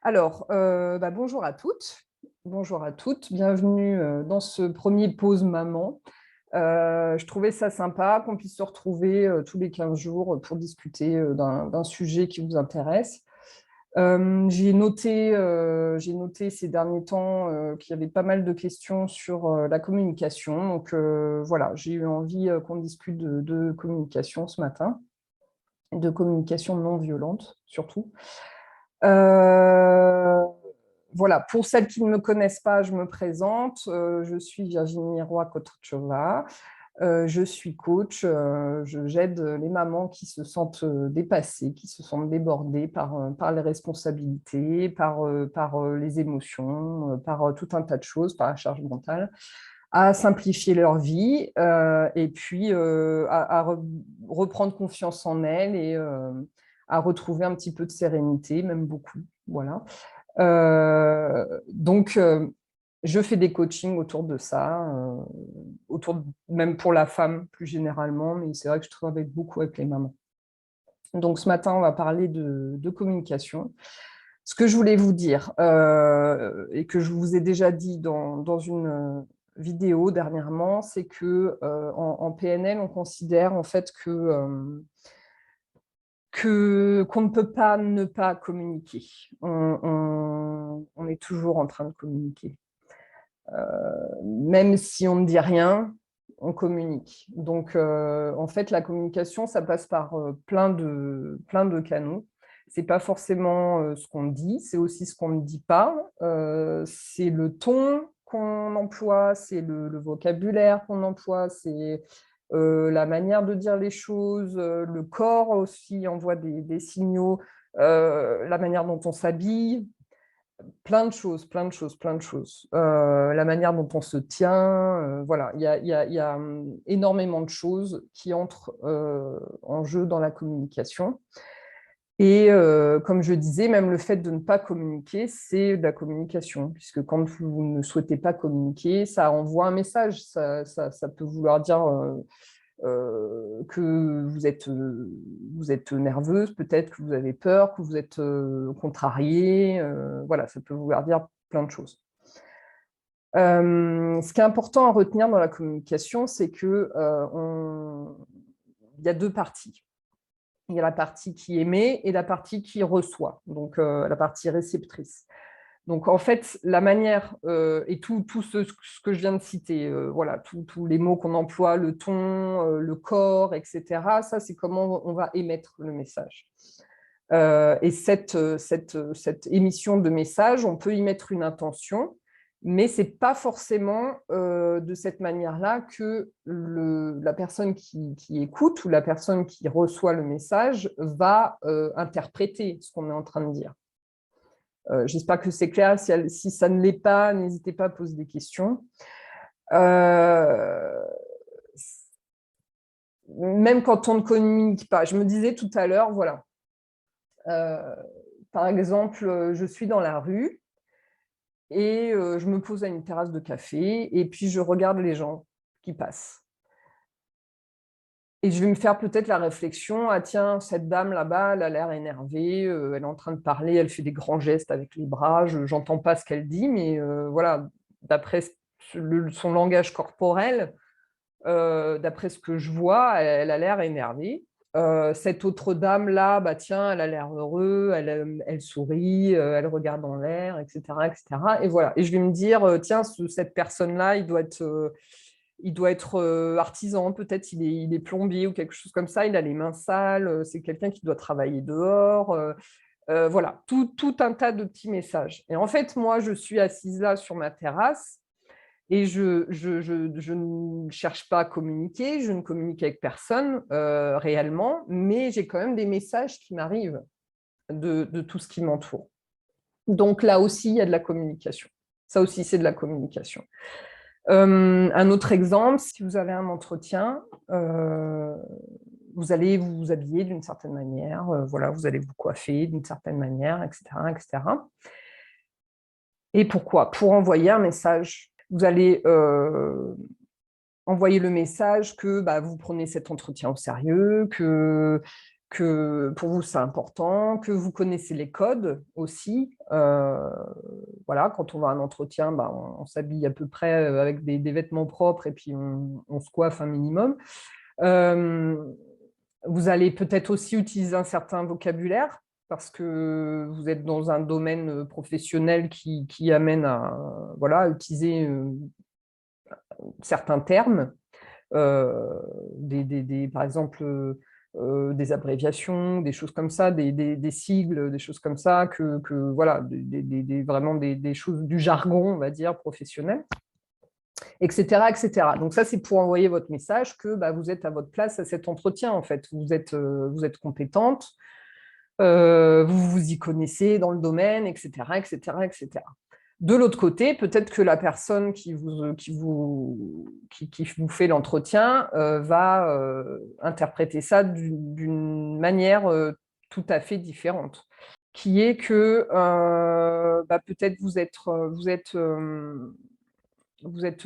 Alors, bonjour à toutes, bonjour à toutes. Bienvenue, dans ce premier pause maman. Je trouvais ça sympa qu'on puisse se retrouver, tous les 15 jours, pour discuter, d'un sujet qui vous intéresse. J'ai noté ces derniers temps, qu'il y avait pas mal de questions sur, la communication. Donc, voilà, j'ai eu envie, qu'on discute de communication ce matin, de communication non violente surtout. Heu voilà, pour celles qui ne me connaissent pas, je me présente. Je suis Virginie Roy-Kotrchova. Je suis coach. J'aide les mamans qui se sentent dépassées, qui se sentent débordées par les responsabilités, par les émotions, par tout un tas de choses, par la charge mentale, à simplifier leur vie et puis à reprendre confiance en elles et à retrouver un petit peu de sérénité, même beaucoup. Voilà. Donc, je fais des coachings autour de ça, même pour la femme plus généralement, mais c'est vrai que je travaille beaucoup avec les mamans. Donc ce matin, on va parler de communication. Ce que je voulais vous dire, et que je vous ai déjà dit dans une vidéo dernièrement, c'est que en PNL, on considère en fait qu'on ne peut pas ne pas communiquer. On est toujours en train de communiquer. Même si on ne dit rien, on communique. Donc, en fait, la communication, ça passe par plein de canaux. C'est pas forcément ce qu'on dit, c'est aussi ce qu'on ne dit pas. C'est le ton qu'on emploie, c'est le vocabulaire qu'on emploie, c'est la manière de dire les choses, le corps aussi envoie des signaux, la manière dont on s'habille. Plein de choses, plein de choses, plein de choses. La manière dont on se tient, voilà, il y a énormément de choses qui entrent, en jeu dans la communication et comme je disais, même le fait de ne pas communiquer, c'est de la communication puisque quand vous ne souhaitez pas communiquer, ça envoie un message. Ça peut vouloir dire, que vous êtes nerveuse, peut-être que vous avez peur, que vous êtes contrariée, voilà, ça peut vouloir dire plein de choses. Ce qui est important à retenir dans la communication, c'est que il y a deux parties. Il y a la partie qui émet et la partie qui reçoit, donc la partie réceptrice. Donc, en fait, la manière et tout ce que je viens de citer, voilà, tous les mots qu'on emploie, le ton, le corps, etc., ça, c'est comment on va émettre le message. Et cette émission de message, on peut y mettre une intention, mais ce n'est pas forcément de cette manière-là que la personne qui écoute ou la personne qui reçoit le message va interpréter ce qu'on est en train de dire. J'espère que c'est clair. Si ça ne l'est pas, n'hésitez pas à poser des questions. Même quand on ne communique pas. Je me disais tout à l'heure, voilà, par exemple, je suis dans la rue et je me pose à une terrasse de café et puis je regarde les gens qui passent. Et je vais me faire peut-être la réflexion: «Ah tiens, cette dame là-bas, elle a l'air énervée, elle est en train de parler, elle fait des grands gestes avec les bras, je n'entends pas ce qu'elle dit, mais voilà, d'après son langage corporel, d'après ce que je vois, elle a l'air énervée. Cette autre dame-là, bah tiens, elle a l'air heureuse, elle sourit, elle regarde en l'air, et cetera, et cetera». Et voilà. Et je vais me dire: «Tiens, cette personne-là, il doit être artisan, peut-être il est plombier ou quelque chose comme ça, il a les mains sales, c'est quelqu'un qui doit travailler dehors». Voilà, tout un tas de petits messages. Et en fait, moi, je suis assise là sur ma terrasse et je ne cherche pas à communiquer, je ne communique avec personne réellement, mais j'ai quand même des messages qui m'arrivent de tout ce qui m'entoure. Donc là aussi, il y a de la communication. Ça aussi, c'est de la communication. Un autre exemple, si vous avez un entretien, vous allez vous habiller d'une certaine manière, voilà, vous allez vous coiffer d'une certaine manière, et cetera, et cetera. Et pourquoi? Pour envoyer un message. Vous allez envoyer le message que bah, vous prenez cet entretien au sérieux, que que pour vous, c'est important, que vous connaissez les codes aussi. Voilà, quand on va à un entretien, bah, on s'habille à peu près avec des vêtements propres et puis on se coiffe un minimum. Vous allez peut-être aussi utiliser un certain vocabulaire parce que vous êtes dans un domaine professionnel qui amène à voilà, utiliser certains termes, par exemple des abréviations, des choses comme ça, des sigles, des choses comme ça, voilà, vraiment des choses du jargon, on va dire, professionnel, etc., etc. Donc ça, c'est pour envoyer votre message que bah, vous êtes à votre place à cet entretien, en fait. Vous êtes compétente, vous vous y connaissez dans le domaine, etc., etc., etc. De l'autre côté, peut-être que la personne qui vous fait l'entretien va interpréter ça d'une manière tout à fait différente, qui est que bah, peut-être vous êtes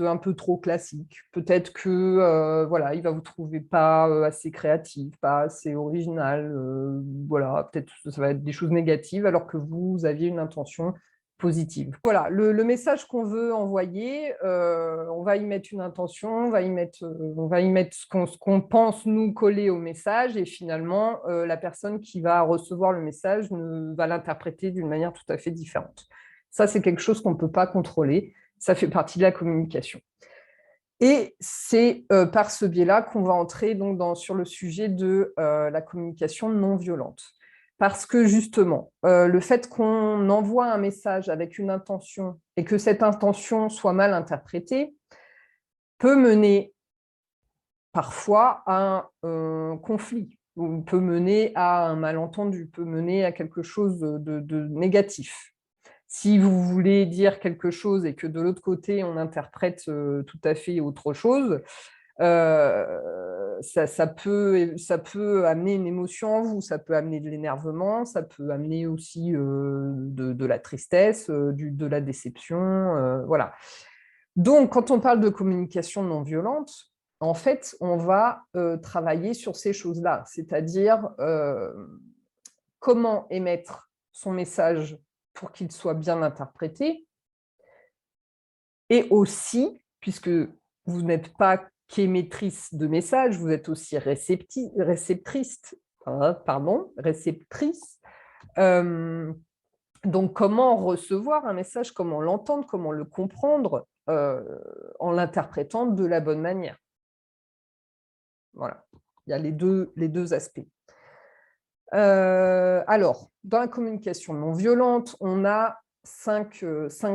un peu trop classique. Peut-être que voilà, il va vous trouver pas assez créatif, pas assez original. Voilà, peut-être que ça va être des choses négatives alors que vous aviez une intention positive. Voilà, le message qu'on veut envoyer, on va y mettre une intention, on va y mettre ce qu'on pense nous coller au message et finalement, la personne qui va recevoir le message va l'interpréter d'une manière tout à fait différente. Ça, c'est quelque chose qu'on ne peut pas contrôler. Ça fait partie de la communication. Et c'est par ce biais-là qu'on va entrer donc sur le sujet de la communication non violente. Parce que justement, le fait qu'on envoie un message avec une intention et que cette intention soit mal interprétée peut mener parfois à un conflit, ou peut mener à un malentendu, peut mener à quelque chose de négatif. Si vous voulez dire quelque chose et que de l'autre côté, on interprète tout à fait autre chose, ça peut amener une émotion en vous, ça peut amener de l'énervement, ça peut amener aussi de la tristesse, de la déception, voilà. Donc, quand on parle de communication non violente, en fait, on va travailler sur ces choses-là, c'est-à-dire comment émettre son message pour qu'il soit bien interprété, et aussi, puisque vous n'êtes pas qu'émettrice de messages, vous êtes aussi réceptrice. Donc, comment recevoir un message, comment l'entendre, comment le comprendre en l'interprétant de la bonne manière. Voilà, il y a les deux aspects. Alors, dans la communication non violente, on a cinq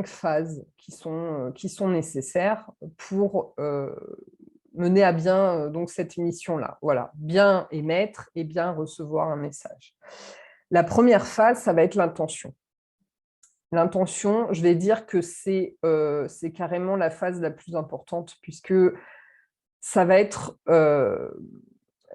phases qui sont nécessaires pour mener à bien donc cette mission-là. Voilà, bien émettre et bien recevoir un message. La première phase, ça va être l'intention. L'intention, je vais dire que c'est carrément la phase la plus importante puisque ça va être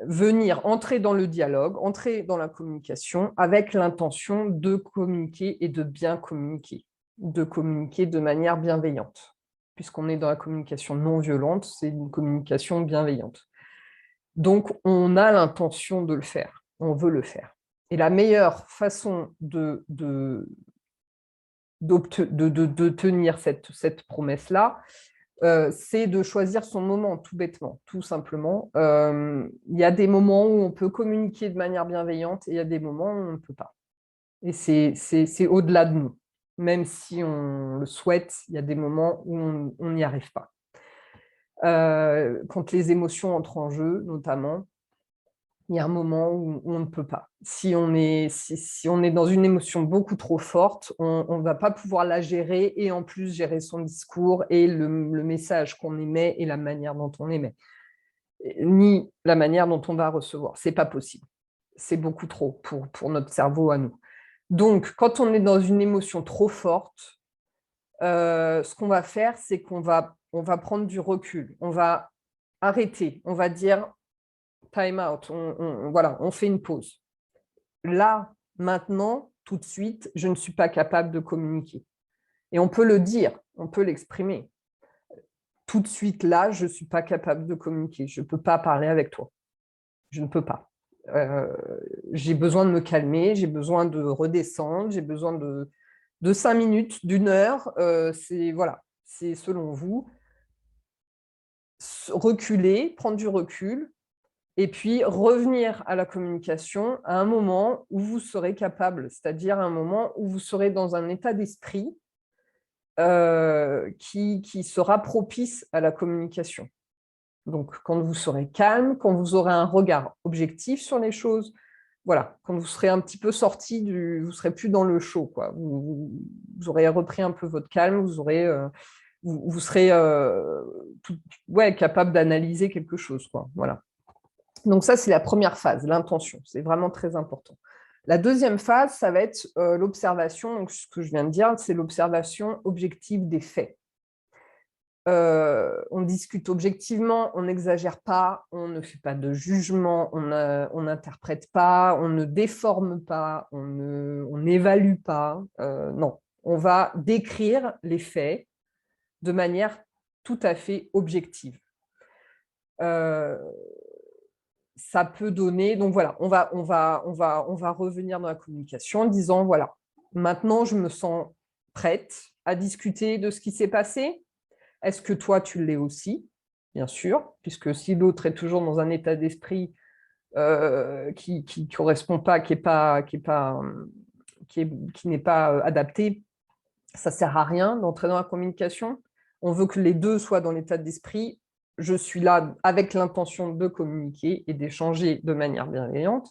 venir entrer dans le dialogue, entrer dans la communication avec l'intention de communiquer et de bien communiquer, de communiquer de manière bienveillante. Puisqu'on est dans la communication non violente, c'est une communication bienveillante. Donc, on a l'intention de le faire, on veut le faire. Et la meilleure façon de tenir cette promesse-là, c'est de choisir son moment, tout bêtement, tout simplement. Il y a des moments où on peut communiquer de manière bienveillante et il y a des moments où on ne peut pas. Et c'est au-delà de nous. Même si on le souhaite, il y a des moments où on n'y arrive pas. Quand les émotions entrent en jeu, notamment, il y a un moment où on ne peut pas. Si on est dans une émotion beaucoup trop forte, on ne va pas pouvoir la gérer et en plus gérer son discours et le message qu'on émet et la manière dont on émet, ni la manière dont on va recevoir. Ce n'est pas possible. C'est beaucoup trop pour notre cerveau à nous. Donc, quand on est dans une émotion trop forte, ce qu'on va faire, c'est qu'on va prendre du recul. On va arrêter. On va dire time out, voilà, on fait une pause. Là, maintenant, tout de suite, je ne suis pas capable de communiquer. Et on peut le dire, on peut l'exprimer. Tout de suite, là, je ne suis pas capable de communiquer. Je ne peux pas parler avec toi. Je ne peux pas. J'ai besoin de me calmer, j'ai besoin de redescendre, j'ai besoin de 5 minutes, d'une heure. Voilà, c'est selon vous. Reculer, prendre du recul, et puis revenir à la communication à un moment où vous serez capable, c'est-à-dire un moment où vous serez dans un état d'esprit qui sera propice à la communication. Donc, quand vous serez calme, quand vous aurez un regard objectif sur les choses, voilà, quand vous serez un petit peu sorti vous serez plus dans le show, quoi. Vous aurez repris un peu votre calme, vous serez capable d'analyser quelque chose, quoi. Voilà. Donc ça, c'est la première phase, l'intention. C'est vraiment très important. La deuxième phase, ça va être l'observation. Donc, ce que je viens de dire, c'est l'observation objective des faits. On discute objectivement, on n'exagère pas, on ne fait pas de jugement, on n'interprète pas, on ne déforme pas, on n'évalue pas. Non, on va décrire les faits de manière tout à fait objective. Ça peut donner... Donc voilà, on va revenir dans la communication en disant, voilà, maintenant je me sens prête à discuter de ce qui s'est passé. Est-ce que toi, tu l'es aussi? Bien sûr, puisque si l'autre est toujours dans un état d'esprit qui ne correspond pas, qui n'est pas adapté, ça ne sert à rien d'entrer dans la communication. On veut que les deux soient dans l'état d'esprit. Je suis là avec l'intention de communiquer et d'échanger de manière bienveillante.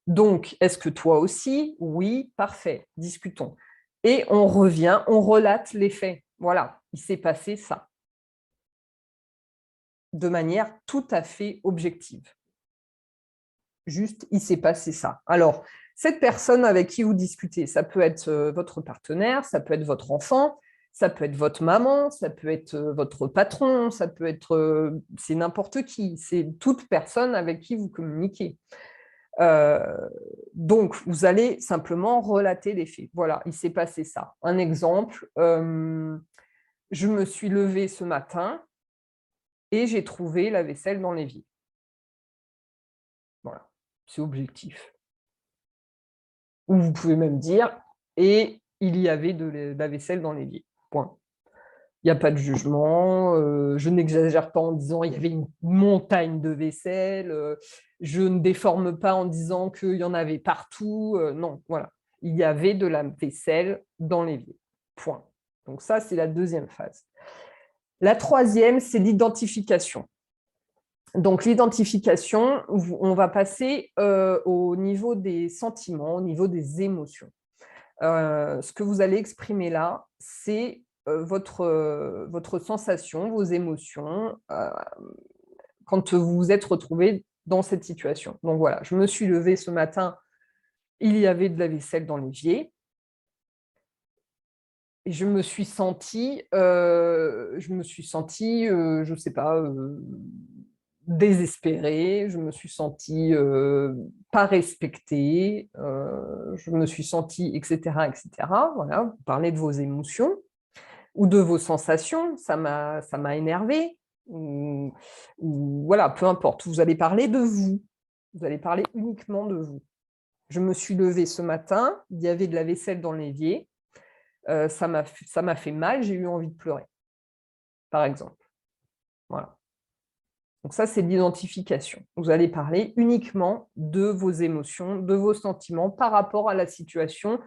Donc, est-ce que toi aussi? Oui, parfait, discutons. Et on revient, on relate les faits. Voilà, il s'est passé ça. De manière tout à fait objective. Juste, il s'est passé ça. Alors, cette personne avec qui vous discutez, ça peut être votre partenaire, ça peut être votre enfant, ça peut être votre maman, ça peut être votre patron, ça peut être... c'est n'importe qui, c'est toute personne avec qui vous communiquez. Donc, vous allez simplement relater les faits. Voilà, il s'est passé ça. Un exemple, je me suis levée ce matin et j'ai trouvé la vaisselle dans l'évier. Voilà, c'est objectif. Ou vous pouvez même dire « et il y avait de la vaisselle dans l'évier ». Point. Il n'y a pas de jugement, je n'exagère pas en disant « il y avait une montagne de vaisselle », je ne déforme pas en disant qu'il y en avait partout, non, voilà. Il y avait de la vaisselle dans l'évier. Point. Donc ça, c'est la deuxième phase. La troisième, c'est l'identification. Donc, l'identification, on va passer au niveau des sentiments, au niveau des émotions. Ce que vous allez exprimer là, c'est votre sensation, vos émotions, quand vous vous êtes retrouvé dans cette situation. Donc voilà, je me suis levée ce matin, il y avait de la vaisselle dans l'évier. Et je me suis sentie, je ne sais pas, désespérée, je me suis sentie pas respectée, je me suis sentie, etc., etc. Voilà, vous parlez de vos émotions ou de vos sensations, ça m'a énervée, ou voilà, peu importe. Vous allez parler de vous, vous allez parler uniquement de vous. Je me suis levée ce matin, il y avait de la vaisselle dans l'évier, ça m'a fait mal, j'ai eu envie de pleurer, par exemple. Voilà. Donc ça, c'est l'identification. Vous allez parler uniquement de vos émotions, de vos sentiments par rapport à la situation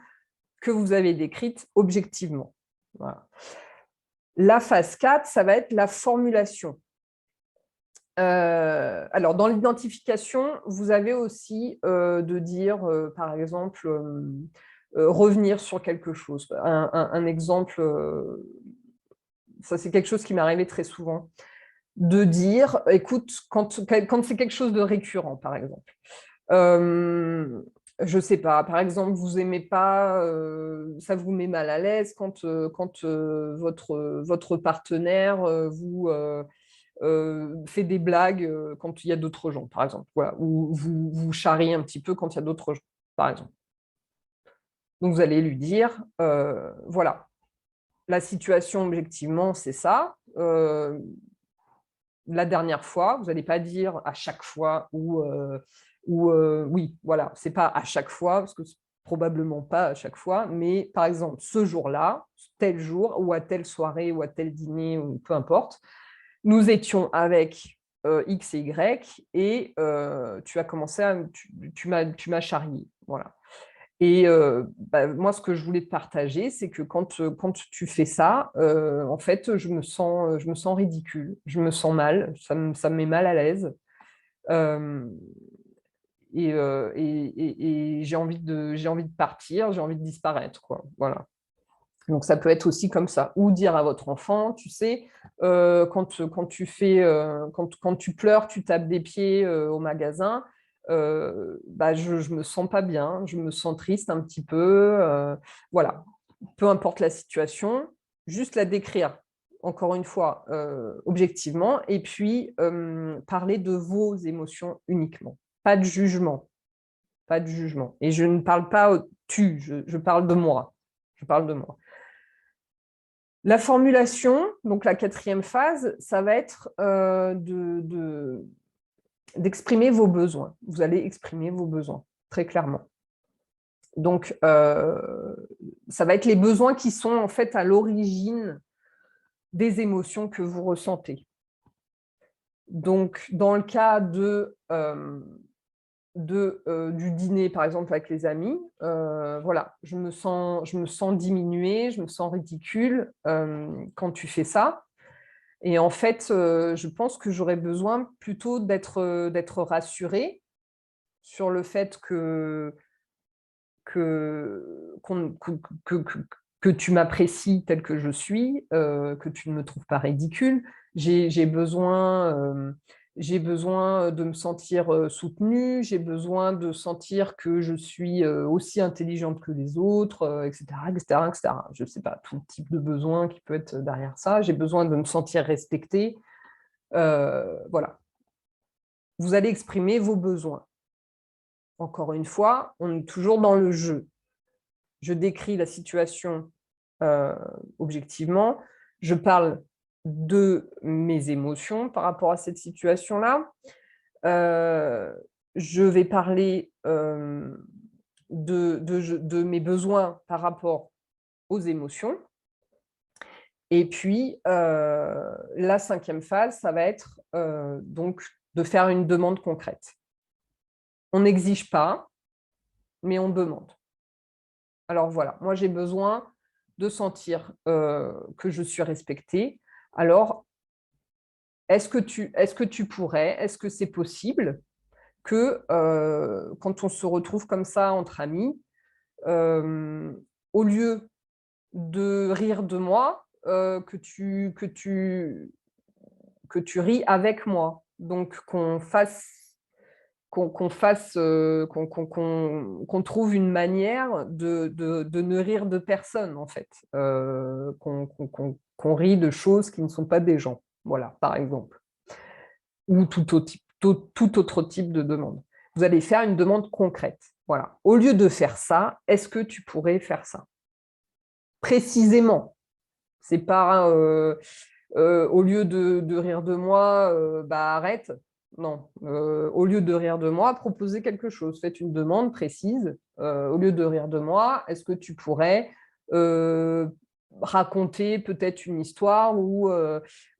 que vous avez décrite objectivement. Voilà. La phase 4, ça va être la formulation. Alors, dans l'identification, vous avez aussi de dire, par exemple, revenir sur quelque chose. Un exemple, ça c'est quelque chose qui m'est arrivé très souvent, de dire, écoute, quand c'est quelque chose de récurrent, par exemple, je ne sais pas, par exemple, vous n'aimez pas, ça vous met mal à l'aise quand votre partenaire vous fait des blagues quand il y a d'autres gens, par exemple, voilà, ou vous charriez un petit peu quand il y a d'autres gens, par exemple. Donc, vous allez lui dire, voilà, la situation, objectivement, c'est ça. La dernière fois, vous n'allez pas dire à chaque fois où Ou oui, voilà, c'est pas à chaque fois, parce que c'est probablement pas à chaque fois, mais par exemple, ce jour-là, tel jour, ou à telle soirée, ou à tel dîner, ou peu importe, nous étions avec X et Y, et tu as commencé à, tu m'as charrié, voilà. Et bah, moi, ce que je voulais te partager, c'est que quand tu fais ça, en fait, je me sens ridicule, je me sens mal, ça me met mal à l'aise. Euh, et j'ai envie de partir, j'ai envie de disparaître, quoi. Voilà. Donc ça peut être aussi comme ça. Ou dire à votre enfant, tu sais, quand tu pleures, tu tapes des pieds au magasin, bah, je me sens pas bien, je me sens triste un petit peu. Voilà. Peu importe la situation, juste la décrire, encore une fois, objectivement, et puis parler de vos émotions uniquement. Pas de jugement. Pas de jugement. Et je ne parle pas tu, je parle de moi. Je parle de moi. La formulation, donc la quatrième phase, ça va être d'exprimer vos besoins. Vous allez exprimer vos besoins, très clairement. Donc, ça va être les besoins qui sont en fait à l'origine des émotions que vous ressentez. Donc, dans le cas du dîner, par exemple, avec les amis, voilà, je me sens diminuée, je me sens ridicule quand tu fais ça. Et en fait, je pense que j'aurais besoin plutôt d'être rassurée sur le fait que, qu'on- que, que, que- que tu m'apprécies tel que je suis, que tu ne me trouves pas ridicule. J'ai besoin, j'ai besoin de me sentir soutenue, j'ai besoin de sentir que je suis aussi intelligente que les autres, etc., etc., etc. Je ne sais pas, tout type de besoin qui peut être derrière ça. J'ai besoin de me sentir respectée. Voilà. Vous allez exprimer vos besoins. Encore une fois, on est toujours dans le jeu. Je décris la situation euh, objectivement, je parle de mes émotions par rapport à cette situation-là. Euh, je vais parler de mes besoins par rapport aux émotions. Et puis, la cinquième phase, ça va être donc de faire une demande concrète. On n'exige pas, mais on demande. Alors voilà, moi j'ai besoin de sentir que je suis respectée. Alors, est-ce que tu pourrais, est-ce que c'est possible que quand on se retrouve comme ça entre amis, euh, au lieu de rire de moi, que tu ris avec moi. Donc qu'on trouve une manière de ne rire de personne, en fait. Qu'on rit de choses qui ne sont pas des gens. Voilà, par exemple. Ou tout autre type de demande. Vous allez faire une demande concrète. Voilà. Au lieu de faire ça, est-ce que tu pourrais faire ça? Précisément. C'est pas au lieu de rire de moi, bah arrête. Non. Au lieu de rire de moi, proposez quelque chose. Faites une demande précise. Au lieu de rire de moi, est-ce que tu pourrais raconter peut-être une histoire ou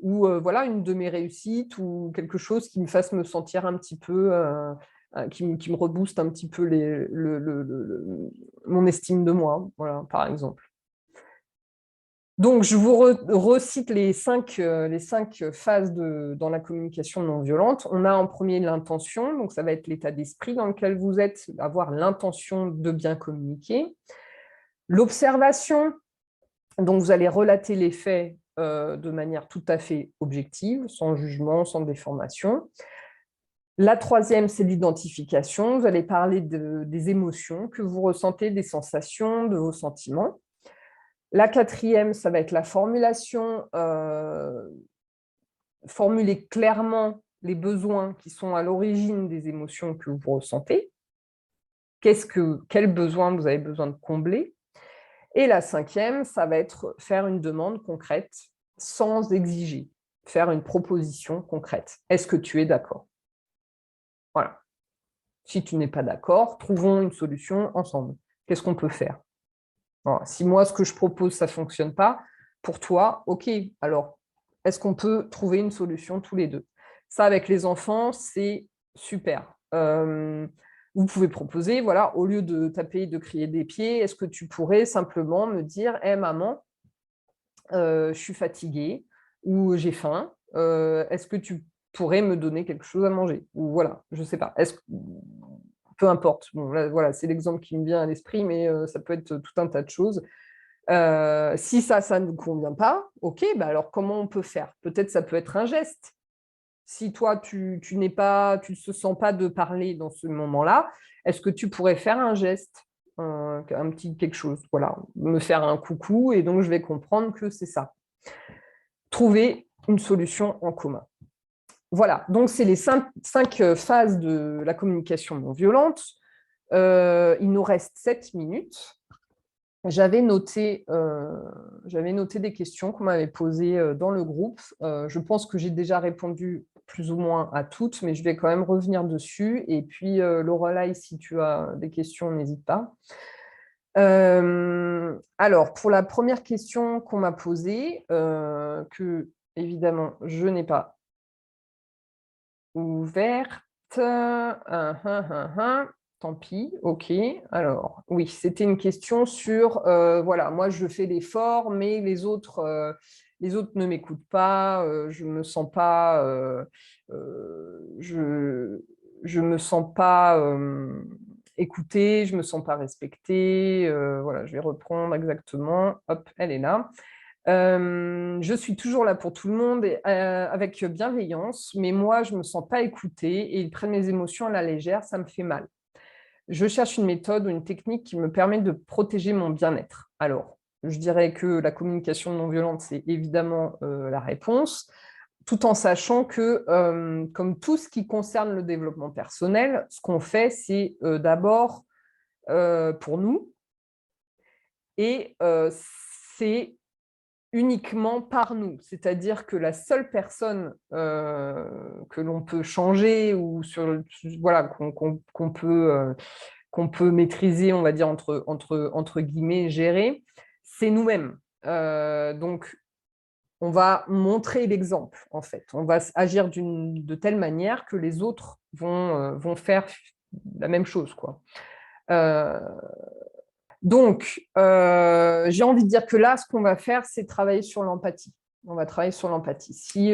voilà, une de mes réussites ou quelque chose qui me fasse me sentir un petit peu, qui me rebooste un petit peu mon estime de moi, voilà, par exemple. Donc, je vous recite les cinq phases dans la communication non violente. On a en premier l'intention, donc ça va être l'état d'esprit dans lequel vous êtes, avoir l'intention de bien communiquer. L'observation, donc vous allez relater les faits de manière tout à fait objective, sans jugement, sans déformation. La troisième, c'est l'identification. Vous allez parler des émotions que vous ressentez, des sensations, de vos sentiments. La quatrième, ça va être la formulation, formuler clairement les besoins qui sont à l'origine des émotions que vous ressentez. Quels besoins vous avez besoin de combler? Et la cinquième, ça va être faire une demande concrète sans exiger, faire une proposition concrète. Est-ce que tu es d'accord? Voilà. Si tu n'es pas d'accord, trouvons une solution ensemble. Qu'est-ce qu'on peut faire? Alors, si moi, ce que je propose, ça ne fonctionne pas, pour toi, OK. Alors, est-ce qu'on peut trouver une solution tous les deux? Ça, avec les enfants, c'est super. Vous pouvez proposer, voilà, au lieu de taper, de crier des pieds, est-ce que tu pourrais simplement me dire, hé maman, je suis fatiguée ou j'ai faim, est-ce que tu pourrais me donner quelque chose à manger? Ou voilà, je ne sais pas. Peu importe. Bon, là, voilà, c'est l'exemple qui me vient à l'esprit, mais ça peut être tout un tas de choses. Si ça ne convient pas, OK, bah alors comment on peut faire? Peut-être ça peut être un geste. Si toi, tu ne te sens pas de parler dans ce moment-là, est-ce que tu pourrais faire un geste? Un petit quelque chose, voilà, me faire un coucou et donc je vais comprendre que c'est ça. Trouver une solution en commun. Voilà, donc c'est les cinq phases de la communication non violente. Il nous reste 7 minutes. J'avais noté des questions qu'on m'avait posées dans le groupe. Je pense que j'ai déjà répondu plus ou moins à toutes, mais je vais quand même revenir dessus. Et puis, Lorelai, si tu as des questions, n'hésite pas. Alors, pour la première question qu'on m'a posée, que évidemment, je n'ai pas ouverte. Tant pis, ok. Alors, oui, c'était une question sur, voilà, moi je fais l'effort, mais les autres ne m'écoutent pas, je me sens pas, je me sens pas écoutée, je me sens pas respectée. Voilà, je vais reprendre exactement. Hop, elle est là. Je suis toujours là pour tout le monde et, avec bienveillance, mais moi, je ne me sens pas écoutée et ils prennent mes émotions à la légère, ça me fait mal. Je cherche une méthode ou une technique qui me permet de protéger mon bien-être. Alors, je dirais que la communication non violente, c'est évidemment la réponse, tout en sachant que, comme tout ce qui concerne le développement personnel, ce qu'on fait, c'est d'abord pour nous et c'est uniquement par nous. C'est-à-dire que la seule personne que l'on peut changer ou voilà, qu'on peut maîtriser, on va dire entre guillemets, gérer, c'est nous-mêmes. Donc, on va montrer l'exemple, en fait. On va agir de telle manière que les autres vont faire la même chose, quoi. Euh, donc, j'ai envie de dire que là, ce qu'on va faire, c'est travailler sur l'empathie. On va travailler sur l'empathie. Si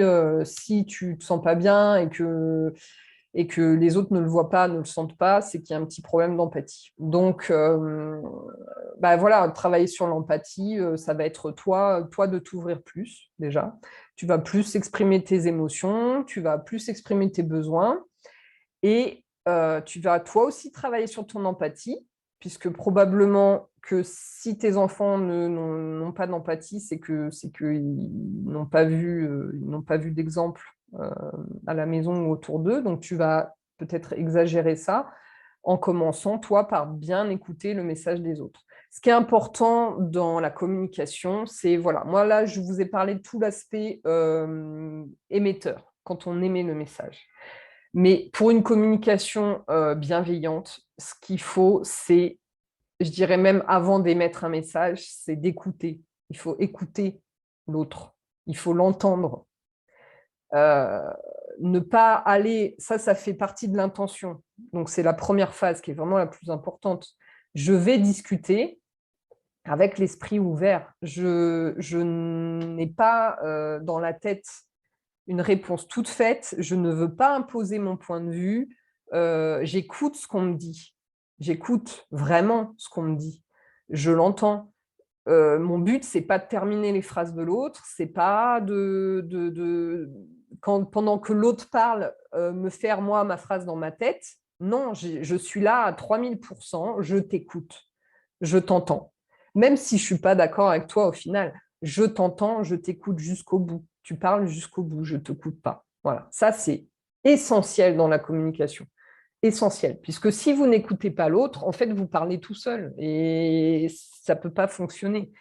tu ne te sens pas bien et que les autres ne le voient pas, ne le sentent pas, c'est qu'il y a un petit problème d'empathie. Donc, bah voilà, travailler sur l'empathie, ça va être toi de t'ouvrir plus, déjà. Tu vas plus exprimer tes émotions, tu vas plus exprimer tes besoins et tu vas toi aussi travailler sur ton empathie, puisque probablement que si tes enfants n'ont pas d'empathie, c'est qu'ils n'ont pas vu d'exemple à la maison ou autour d'eux. Donc, tu vas peut-être exagérer ça en commençant, toi, par bien écouter le message des autres. Ce qui est important dans la communication, c'est, voilà, moi là, je vous ai parlé de tout l'aspect émetteur, quand on émet le message. Mais pour une communication bienveillante, ce qu'il faut, c'est, je dirais même avant d'émettre un message, c'est d'écouter. Il faut écouter l'autre. Il faut l'entendre. Euh, Ne pas aller, ça fait partie de l'intention. Donc, c'est la première phase qui est vraiment la plus importante. Je vais discuter avec l'esprit ouvert. Je n'ai pas dans la tête une réponse toute faite. Je ne veux pas imposer mon point de vue. J'écoute ce qu'on me dit. J'écoute vraiment ce qu'on me dit. Je l'entends. Mon but, c'est pas de terminer les phrases de l'autre, c'est pas pendant que l'autre parle, me faire moi ma phrase dans ma tête. Non, je suis là à 3000%, je t'écoute, je t'entends. Même si je suis pas d'accord avec toi au final, je t'entends, je t'écoute jusqu'au bout. Tu parles jusqu'au bout, je t'écoute pas. Voilà, ça c'est essentiel dans la communication. Essentiel, puisque si vous n'écoutez pas l'autre, en fait, vous parlez tout seul et ça ne peut pas fonctionner.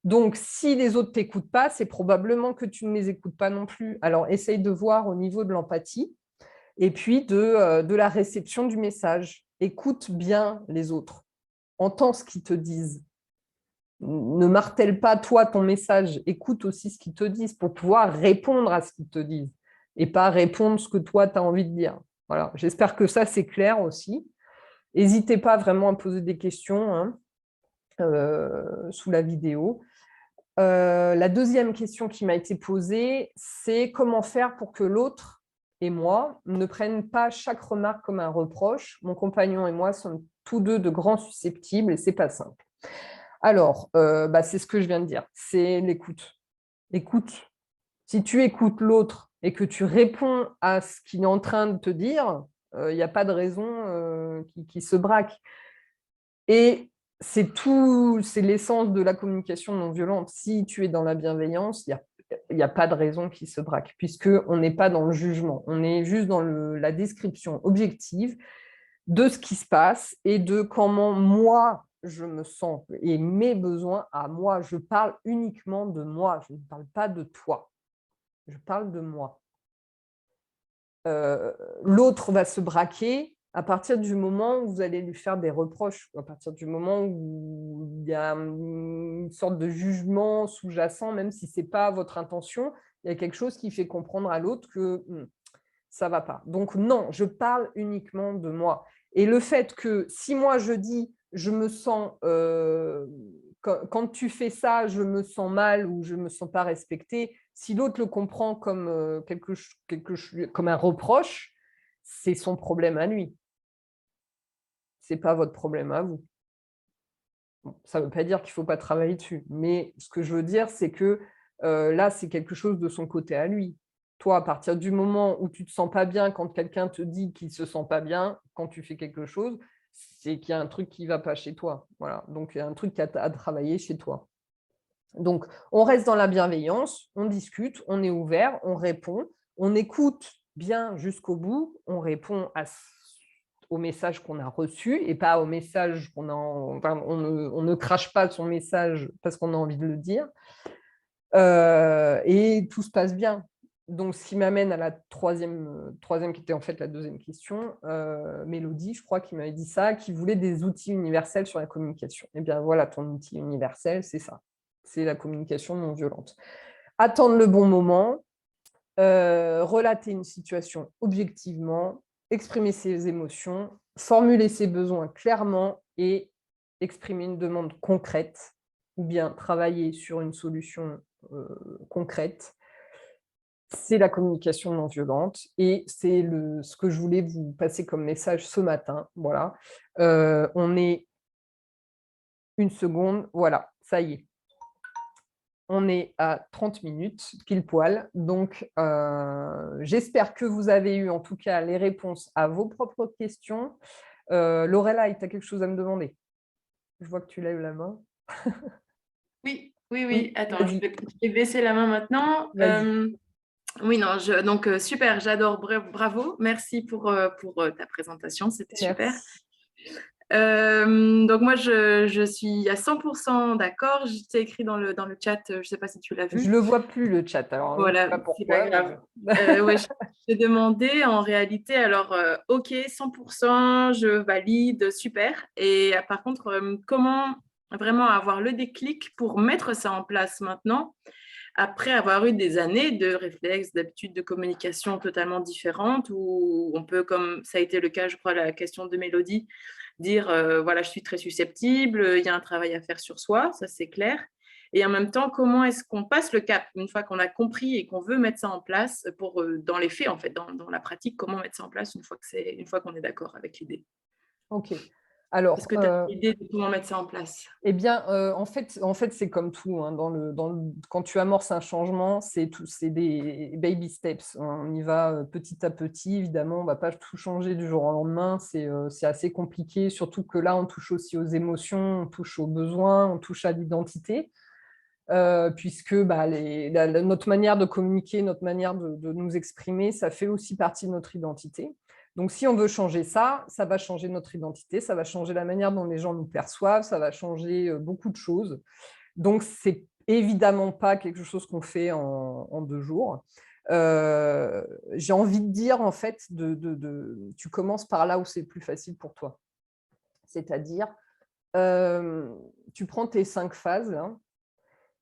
Donc, si les autres ne t'écoutent pas, c'est probablement que tu ne les écoutes pas non plus. Alors, essaye de voir au niveau de l'empathie. Et puis de la réception du message. Écoute bien les autres. Entends ce qu'ils te disent. Ne martèle pas toi ton message. Écoute aussi ce qu'ils te disent pour pouvoir répondre à ce qu'ils te disent et pas répondre ce que toi, tu as envie de dire. Voilà. J'espère que ça, c'est clair aussi. N'hésitez pas vraiment à poser des questions hein, sous la vidéo. La deuxième question qui m'a été posée, c'est comment faire pour que l'autre et moi ne prennent pas chaque remarque comme un reproche. Mon compagnon et moi sommes tous deux de grands susceptibles et c'est pas simple. Alors, c'est ce que je viens de dire, c'est l'écoute. Écoute. Si tu écoutes l'autre et que tu réponds à ce qu'il est en train de te dire, il n'y a pas de raison qui se braque. Et c'est l'essence de la communication non violente. Si tu es dans la bienveillance, il n'y a pas de raison qui se braque, puisqu'on n'est pas dans le jugement. On est juste dans la description objective de ce qui se passe et de comment moi, je me sens et mes besoins à moi. Je parle uniquement de moi, je ne parle pas de toi. Je parle de moi. L'autre va se braquer à partir du moment où vous allez lui faire des reproches, à partir du moment où il y a une sorte de jugement sous-jacent, même si ce n'est pas votre intention, il y a quelque chose qui fait comprendre à l'autre que ça ne va pas. Donc non, je parle uniquement de moi. Et le fait que si moi je dis je me sens, quand tu fais ça, je me sens mal ou je ne me sens pas respectée, si l'autre le comprend comme, comme un reproche, c'est son problème à lui. Ce n'est pas votre problème à vous. Bon, ça ne veut pas dire qu'il ne faut pas travailler dessus. Mais ce que je veux dire, c'est que là, c'est quelque chose de son côté à lui. Toi, à partir du moment où tu ne te sens pas bien, quand quelqu'un te dit qu'il ne se sent pas bien, quand tu fais quelque chose, c'est qu'il y a un truc qui ne va pas chez toi. Voilà. Donc, il y a un truc à travailler chez toi. Donc, on reste dans la bienveillance, on discute, on est ouvert, on répond, on écoute bien jusqu'au bout, on répond au message qu'on a reçu et pas au message qu'on a. On ne crache pas son message parce qu'on a envie de le dire. Et tout se passe bien. Donc, ce qui m'amène à la troisième qui était en fait la deuxième question, Mélodie, je crois, qui m'avait dit ça, qui voulait des outils universels sur la communication. Eh bien, voilà, ton outil universel, c'est ça. C'est la communication non violente. Attendre le bon moment, relater une situation objectivement, exprimer ses émotions, formuler ses besoins clairement et exprimer une demande concrète ou bien travailler sur une solution concrète. C'est la communication non violente et c'est ce que je voulais vous passer comme message ce matin. Voilà. On est une seconde, voilà, ça y est. On est à 30 minutes, pile poil. Donc, j'espère que vous avez eu en tout cas les réponses à vos propres questions. Lorelai, tu as quelque chose à me demander? Je vois que tu lèves la main. Oui, oui, oui. Oui, Attends, je vas-y. vais baisser la main maintenant. Vas-y. Oui, non, donc super, j'adore, bravo, merci pour ta présentation, c'était super. Merci. Donc moi, je suis à 100% d'accord, je t'ai écrit dans le chat, je ne sais pas si tu l'as Je vu. ne le vois plus, le chat. Alors, je ne sais Voilà, pas c'est pas pourquoi, grave. mais... Ouais, je t'ai demandé en réalité, alors ok, 100%, je valide, super. Et par contre, comment vraiment avoir le déclic pour mettre ça en place maintenant, après avoir eu des années de réflexes, d'habitudes de communication totalement différentes, où on peut, comme ça a été le cas, je crois, la question de Mélodie, dire voilà, je suis très susceptible, il y a un travail à faire sur soi, ça c'est clair. Et en même temps, comment est-ce qu'on passe le cap une fois qu'on a compris et qu'on veut mettre ça en place pour, dans les faits, en fait, dans la pratique, comment mettre ça en place une fois qu'on est d'accord avec l'idée? Ok. Alors, Est-ce que tu as une idée de comment mettre ça en place? eh bien, en fait c'est comme tout. Hein, quand tu amorces un changement, c'est des baby steps. On y va petit à petit. Évidemment, on ne va pas tout changer du jour au lendemain. C'est assez compliqué, surtout que là, on touche aussi aux émotions, on touche aux besoins, on touche à l'identité. Puisque notre manière de communiquer, notre manière de nous exprimer, ça fait aussi partie de notre identité. Donc, si on veut changer ça, ça va changer notre identité, ça va changer la manière dont les gens nous perçoivent, ça va changer beaucoup de choses. Donc, ce n'est évidemment pas quelque chose qu'on fait en 2 jours. J'ai envie de dire, en fait, tu commences par là où c'est le plus facile pour toi. C'est-à-dire, tu prends tes 5 phases, là,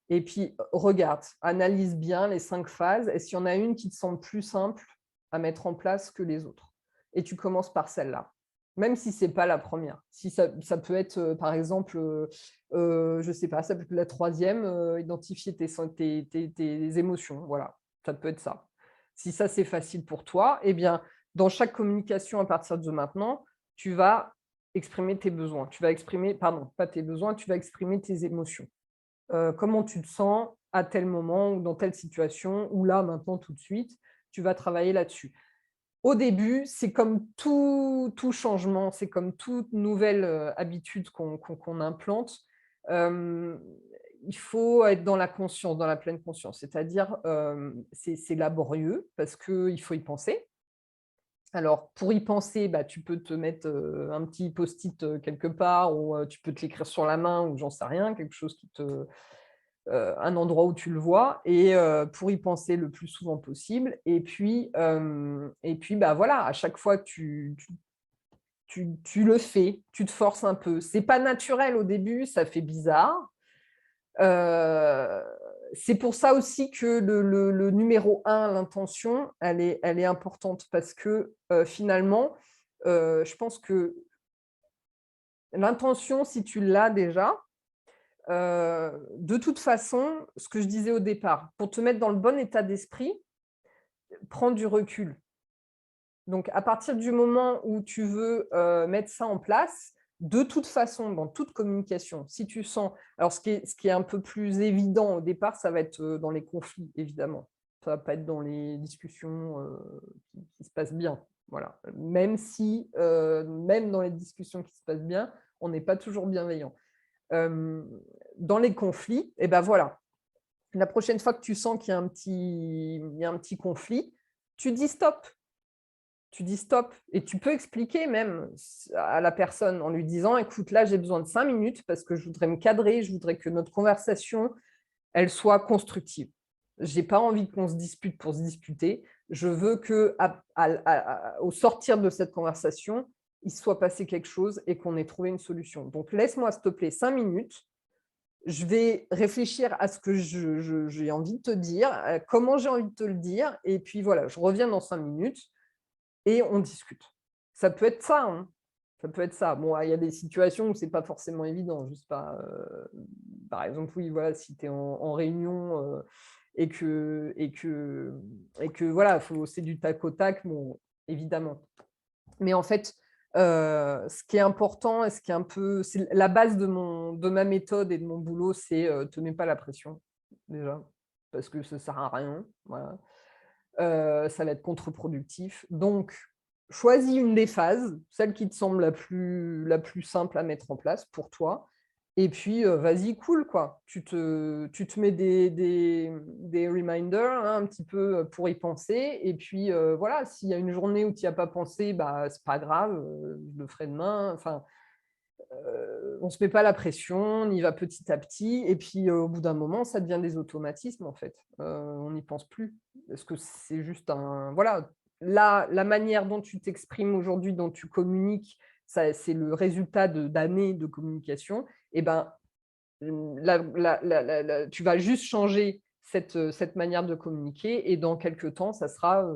et puis regarde, analyse bien les 5 phases. Est-ce qu'il y en a une qui te semble plus simple à mettre en place que les autres? Et tu commences par celle-là, même si ce n'est pas la première. Si ça peut être, par exemple, je ne sais pas, ça peut être la troisième, identifier tes émotions. Voilà, ça peut être ça. Si ça, c'est facile pour toi, eh bien, dans chaque communication à partir de maintenant, tu vas exprimer tes besoins. Tu vas exprimer, pardon, pas tes besoins, tu vas exprimer tes émotions. Comment tu te sens à tel moment ou dans telle situation, ou là, maintenant, tout de suite, tu vas travailler là-dessus. Au début, c'est comme tout changement, c'est comme toute nouvelle habitude qu'on implante. Euh, il faut être dans la conscience, dans la pleine conscience. C'est-à-dire, c'est laborieux parce qu'il faut y penser. Alors, pour y penser, bah, tu peux te mettre un petit post-it quelque part, ou tu peux te l'écrire sur la main, ou j'en sais rien, quelque chose un endroit où tu le vois, et pour y penser le plus souvent possible. Et puis bah, voilà, à chaque fois que tu le fais, tu te forces un peu. C'est pas naturel au début, ça fait bizarre. C'est pour ça aussi que le numéro 1, l'intention, elle est importante, parce que finalement, je pense que l'intention, si tu l'as déjà, de toute façon, ce que je disais au départ, pour te mettre dans le bon état d'esprit, prends du recul. Donc, à partir du moment où tu veux mettre ça en place, de toute façon, dans toute communication, si tu sens… Alors, ce qui est un peu plus évident au départ, ça va être dans les conflits, évidemment. Ça ne va pas être dans les discussions qui se passent bien. Voilà. Même si, même dans les discussions qui se passent bien, on n'est pas toujours bienveillant. Dans les conflits, et ben voilà, la prochaine fois que tu sens qu'il y a un petit conflit, tu dis stop. Tu dis stop, et tu peux expliquer même à la personne en lui disant, écoute, là j'ai besoin de 5 minutes parce que je voudrais me cadrer, je voudrais que notre conversation, elle soit constructive. Je n'ai pas envie qu'on se dispute pour se disputer. Je veux qu'au sortir de cette conversation, il soit passé quelque chose et qu'on ait trouvé une solution. Donc laisse-moi, s'il te plaît, 5 minutes. Je vais réfléchir à ce que j'ai envie de te dire, comment j'ai envie de te le dire, et puis voilà, je reviens dans 5 minutes et on discute. Ça peut être ça, hein. Ça peut être ça. Bon, il y a des situations où c'est pas forcément évident. Juste par exemple, oui, voilà, si tu es en réunion et que voilà, c'est du tac au tac, bon, évidemment. Mais en fait, ce qui est important et ce qui est un peu… C'est la base de ma méthode et de mon boulot, c'est te mets pas la pression, déjà, parce que ça sert à rien. Voilà. Ça va être contre-productif. Donc, choisis une des phases, celle qui te semble la plus simple à mettre en place pour toi. Et puis, vas-y, cool, quoi. Tu te mets des reminders, hein, un petit peu pour y penser. Et puis, voilà, s'il y a une journée où tu n'y as pas pensé, bah, c'est pas grave, je le ferai demain. Enfin, on ne se met pas la pression, on y va petit à petit. Et puis, au bout d'un moment, ça devient des automatismes, en fait. On n'y pense plus. Parce que c'est juste un… Voilà, la manière dont tu t'exprimes aujourd'hui, dont tu communiques, c'est le résultat d'années de communication. Et ben, tu vas juste changer cette manière de communiquer, et dans quelques temps, ça sera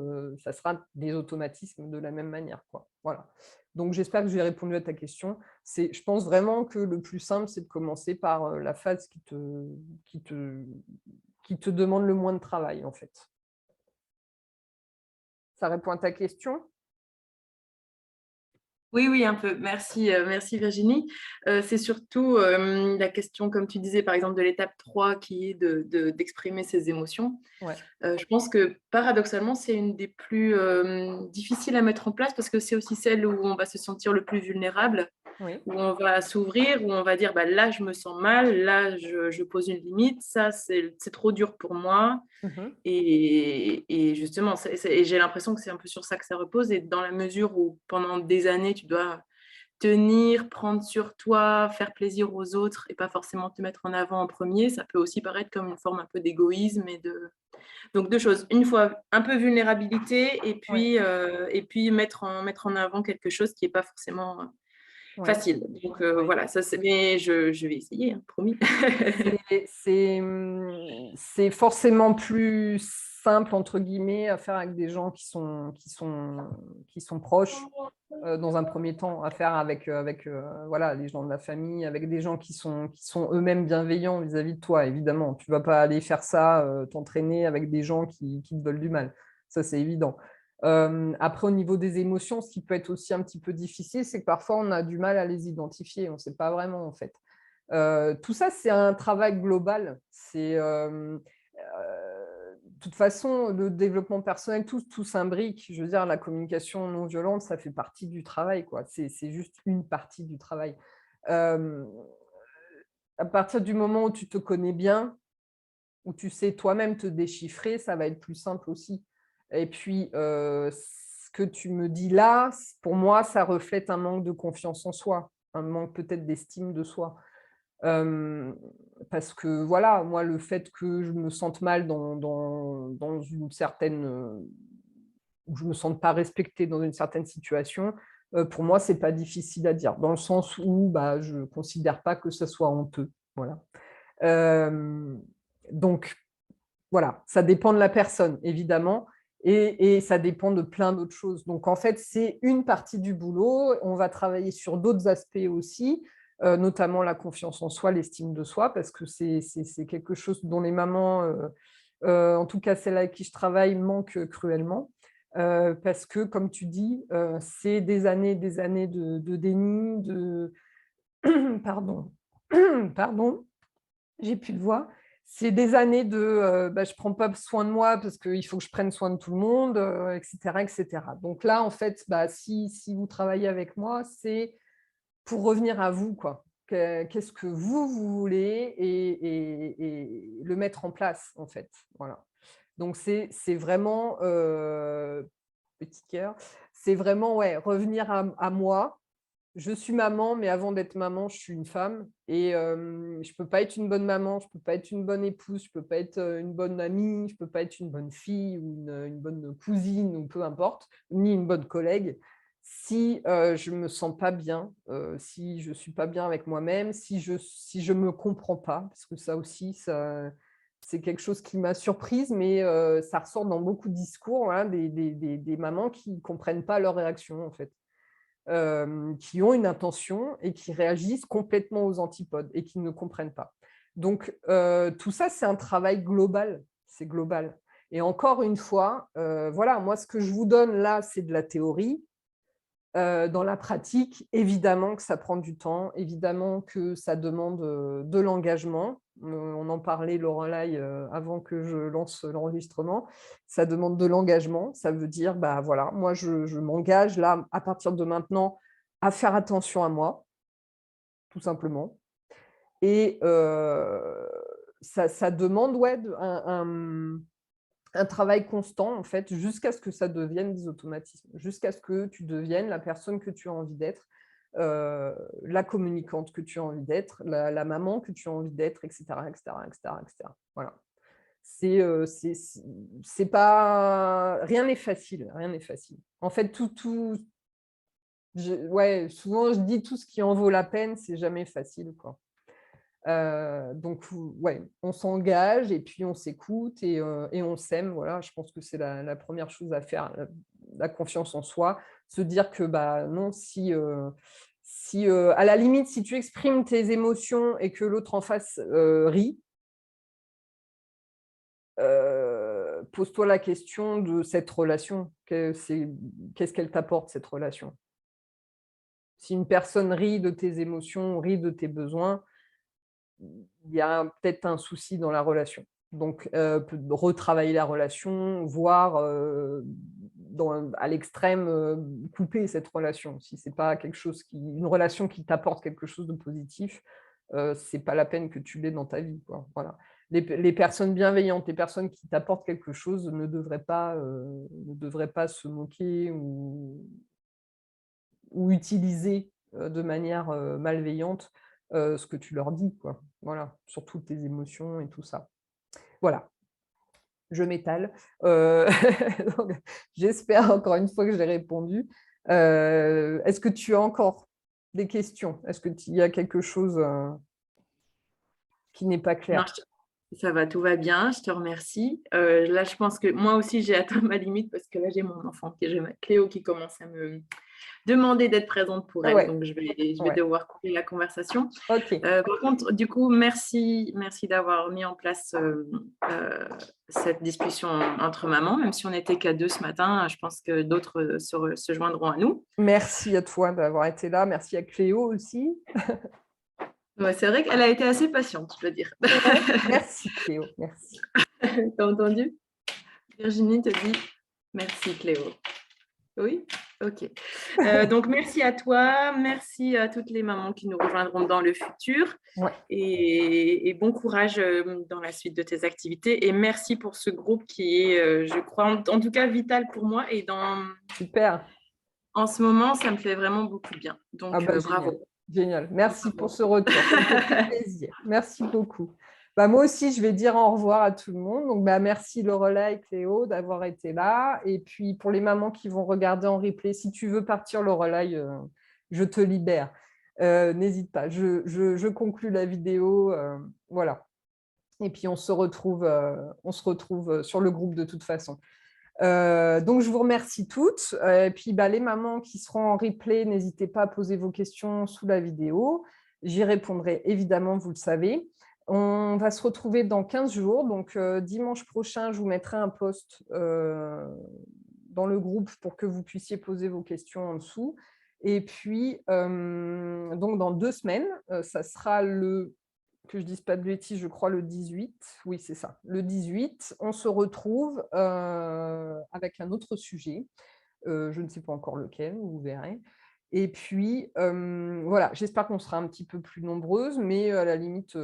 des automatismes de la même manière, quoi. Voilà. Donc, j'espère que j'ai répondu à ta question. Je pense vraiment que le plus simple, c'est de commencer par la phase qui te demande le moins de travail, en fait. Ça répond à ta question? Oui, oui, un peu. Merci, merci Virginie. C'est surtout la question, comme tu disais, par exemple, de l'étape 3 qui est d'exprimer ses émotions. Ouais. Je pense que paradoxalement, c'est une des plus difficiles à mettre en place parce que c'est aussi celle où on va se sentir le plus vulnérable, Oui. où on va s'ouvrir, où on va dire bah, là, je me sens mal, là, je pose une limite, ça, c'est trop dur pour moi. Mhm. Et justement, et j'ai l'impression que c'est un peu sur ça que ça repose. Et dans la mesure où pendant des années, tu dois tenir, prendre sur toi, faire plaisir aux autres et pas forcément te mettre en avant en premier, ça peut aussi paraître comme une forme un peu d'égoïsme et de donc 2 choses. Une fois, un peu vulnérabilité Ouais, et puis mettre en avant quelque chose qui est pas forcément, ouais, facile. Donc ouais. voilà, ça c'est mais je vais essayer, hein, promis. C'est forcément plus simple, entre guillemets, à faire avec des gens qui sont proches, dans un premier temps, à faire avec voilà, les gens de la famille, avec des gens qui sont eux-mêmes bienveillants vis-à-vis de toi, évidemment. Tu ne vas pas aller faire ça, t'entraîner avec des gens qui te veulent du mal. Ça, c'est évident. Après, au niveau des émotions, ce qui peut être aussi un petit peu difficile, c'est que parfois, on a du mal à les identifier. On ne sait pas vraiment, en fait. Tout ça, c'est un travail global. De toute façon, le développement personnel, tout s'imbrique. Je veux dire, la communication non violente, ça fait partie du travail, quoi. C'est juste une partie du travail. Euh, à partir du moment où tu te connais bien, où tu sais toi-même te déchiffrer, ça va être plus simple aussi. Et puis, ce que tu me dis là, pour moi, ça reflète un manque de confiance en soi, un manque peut-être d'estime de soi. Parce que voilà, moi, le fait que je me sente mal dans une certaine, où je ne me sente pas respectée dans une certaine situation, pour moi, c'est pas difficile à dire, dans le sens où bah, je ne considère pas que ça soit honteux. Voilà. Euh, donc, voilà, ça dépend de la personne, évidemment, et ça dépend de plein d'autres choses. Donc, en fait, c'est une partie du boulot. On va travailler sur d'autres aspects aussi, notamment la confiance en soi, l'estime de soi, parce que c'est quelque chose dont les mamans, en tout cas celles avec qui je travaille, manquent cruellement. Parce que, comme tu dis, c'est des années de déni, de... Pardon, pardon, j'ai plus de voix. C'est des années de bah, je ne prends pas soin de moi parce qu'il faut que je prenne soin de tout le monde, etc., etc. Donc là, en fait, bah, si vous travaillez avec moi, c'est pour revenir à vous, quoi. Qu'est-ce que vous voulez et le mettre en place, en fait. Voilà. Donc, c'est vraiment, petit cœur, c'est vraiment ouais, revenir à moi. Je suis maman, mais avant d'être maman, je suis une femme. Et je ne peux pas être une bonne maman, je ne peux pas être une bonne épouse, je ne peux pas être une bonne amie, je ne peux pas être une bonne fille ou une bonne cousine, ou peu importe, ni une bonne collègue, si je ne me sens pas bien, si je ne suis pas bien avec moi-même, si je me comprends pas, parce que ça aussi, c'est quelque chose qui m'a surprise, mais ça ressort dans beaucoup de discours, voilà, des mamans qui ne comprennent pas leur réaction, en fait. Qui ont une intention et qui réagissent complètement aux antipodes et qui ne comprennent pas. Donc, tout ça, c'est un travail global. C'est global. Et encore une fois, voilà, moi, ce que je vous donne là, c'est de la théorie. Dans la pratique, évidemment que ça prend du temps, évidemment que ça demande de l'engagement. On en parlait, Lorelai, avant que je lance l'enregistrement. Ça demande de l'engagement. Ça veut dire, bah voilà, moi, je m'engage là, à partir de maintenant, à faire attention à moi, tout simplement. Et ça demande ouais, un travail constant, en fait, jusqu'à ce que ça devienne des automatismes, jusqu'à ce que tu deviennes la personne que tu as envie d'être, la communicante que tu as envie d'être, la maman que tu as envie d'être, etc., etc., etc., etc. Voilà. C'est pas... Rien n'est facile, rien n'est facile. En fait, ouais, souvent, je dis tout ce qui en vaut la peine, c'est jamais facile, quoi. Donc, ouais, on s'engage et puis on s'écoute et on s'aime. Voilà, je pense que c'est la première chose à faire, la confiance en soi. Se dire que, bah, non, si à la limite, si tu exprimes tes émotions et que l'autre en face rit, pose-toi la question de cette relation. Qu'est-ce qu'elle t'apporte, cette relation? Si une personne rit de tes émotions, rit de tes besoins, il y a peut-être un souci dans la relation. Donc, retravailler la relation, voire à l'extrême, couper cette relation. Si ce n'est pas une relation qui t'apporte quelque chose de positif, ce n'est pas la peine que tu l'aies dans ta vie, quoi. Voilà. Les personnes bienveillantes, les personnes qui t'apportent quelque chose ne devraient pas se moquer ou utiliser de manière malveillante ce que tu leur dis, quoi. Voilà, sur toutes tes émotions et tout ça. Voilà, je m'étale. Donc j'espère encore une fois que j'ai répondu. Est-ce que tu as encore des questions? Est-ce qu'il y a quelque chose qui n'est pas Non, clair? ça va, tout va bien, je te remercie. Là, je pense que moi aussi, j'ai atteint ma limite parce que là, j'ai mon enfant, j'ai ma Cléo qui commence à me demander d'être présente pour Ah elle. ouais, Donc, je vais ouais. devoir couper la conversation. OK. Par contre, du coup, merci d'avoir mis en place cette discussion entre mamans. Même si on n'était qu'à 2 ce matin, je pense que d'autres se joindront à nous. Merci à toi d'avoir été là. Merci à Cléo aussi. Ouais, c'est vrai qu'elle a été assez patiente, je dois dire. Ouais. Merci Cléo, merci. T'as entendu? Virginie te dit merci Cléo. Oui? Ok. Donc, merci à toi, merci à toutes les mamans qui nous rejoindront dans le futur Ouais. et bon courage dans la suite de tes activités. Et merci pour ce groupe qui est, je crois, en tout cas vital pour moi. Et Super. en ce moment, ça me fait vraiment beaucoup de bien. Ah Donc, bah, génial. bravo. Génial. Merci pour Bravo. ce retour. Ça me fait plaisir. Merci beaucoup. Bah, moi aussi, je vais dire au revoir à tout le monde. Donc, bah, merci Lorelai et Cléo d'avoir été là. Et puis, pour les mamans qui vont regarder en replay, si tu veux partir, Lorelai, je te libère. N'hésite pas. Je conclus la vidéo. Voilà. Et puis, on se retrouve sur le groupe de toute façon. Donc, je vous remercie toutes. Et puis, bah, les mamans qui seront en replay, n'hésitez pas à poser vos questions sous la vidéo. J'y répondrai évidemment, vous le savez. On va se retrouver dans 15 jours. Donc, dimanche prochain, je vous mettrai un post dans le groupe pour que vous puissiez poser vos questions en dessous. Et puis, donc, dans 2 semaines, ça sera que je ne dise pas de bêtises, je crois le 18. Oui, c'est ça. Le 18, on se retrouve avec un autre sujet. Je ne sais pas encore lequel, vous verrez. Et puis, voilà, j'espère qu'on sera un petit peu plus nombreuses, mais à la limite,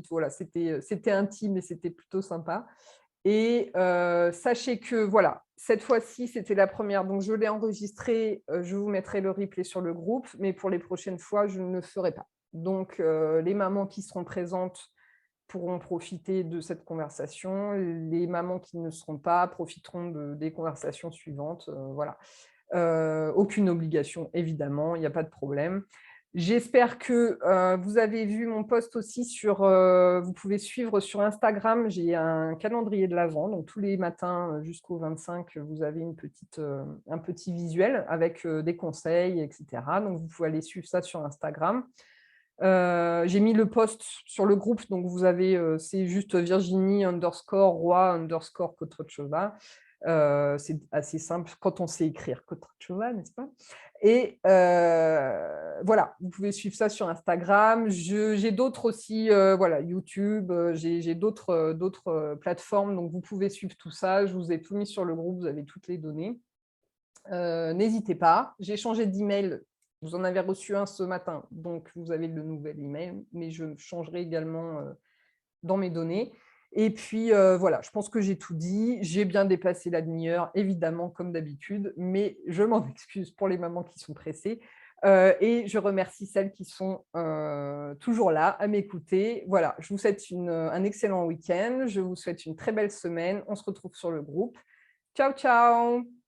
voilà, c'était intime et c'était plutôt sympa. Et sachez que, voilà, cette fois-ci, c'était la première, donc je l'ai enregistrée, je vous mettrai le replay sur le groupe, mais pour les prochaines fois, je ne le ferai pas. Donc, les mamans qui seront présentes pourront profiter de cette conversation. Les mamans qui ne seront pas profiteront des conversations suivantes. Voilà. Aucune obligation, évidemment, il n'y a pas de problème. J'espère que vous avez vu mon post aussi vous pouvez suivre sur Instagram, j'ai un calendrier de l'Avent, donc tous les matins jusqu'au 25, vous avez un petit visuel avec des conseils, etc. Donc, vous pouvez aller suivre ça sur Instagram. J'ai mis le post sur le groupe, donc vous avez, c'est juste Virginie_Roy_Cotrocciova. C'est assez simple quand on sait écrire Cotrocciova, n'est-ce pas? Et voilà, vous pouvez suivre ça sur Instagram. J'ai d'autres aussi, voilà, YouTube, j'ai d'autres plateformes, donc vous pouvez suivre tout ça. Je vous ai tout mis sur le groupe, vous avez toutes les données. N'hésitez pas. J'ai changé d'email. Vous en avez reçu un ce matin, donc vous avez le nouvel email, mais je changerai également dans mes données. Et puis, voilà, je pense que j'ai tout dit. J'ai bien dépassé la demi-heure, évidemment, comme d'habitude, mais je m'en excuse pour les mamans qui sont pressées. Et je remercie celles qui sont toujours là à m'écouter. Voilà, je vous souhaite un excellent week-end. Je vous souhaite une très belle semaine. On se retrouve sur le groupe. Ciao, ciao!